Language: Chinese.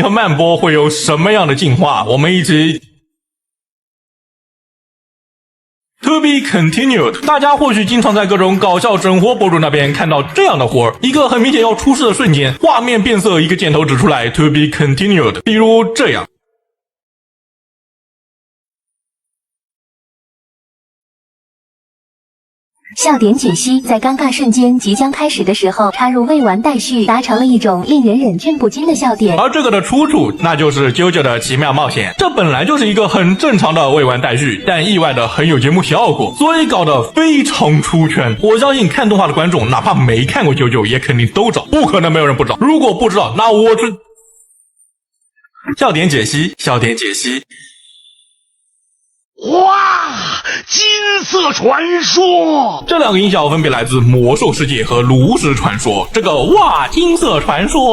和曼波会有什么样的进化？我们一起 To be continued。 大家或许经常在各种搞笑整活博主那边看到这样的活儿，一个很明显要出事的瞬间，画面变色，一个箭头指出来 To be continued。 比如这样。笑点解析在尴尬瞬间即将开始的时候插入未完待续，达成了一种令人忍俊不禁的笑点。而这个的出处那就是啾啾的奇妙冒险，这本来就是一个很正常的未完待续，但意外的很有节目效果，所以搞得非常出圈。我相信看动画的观众哪怕没看过啾啾也肯定都知道，不可能没有人不知道。如果不知道，那我是笑点解析，笑点解析。哇！金色传说，这两个音效分别来自魔兽世界和炉石传说。这个哇，金色传说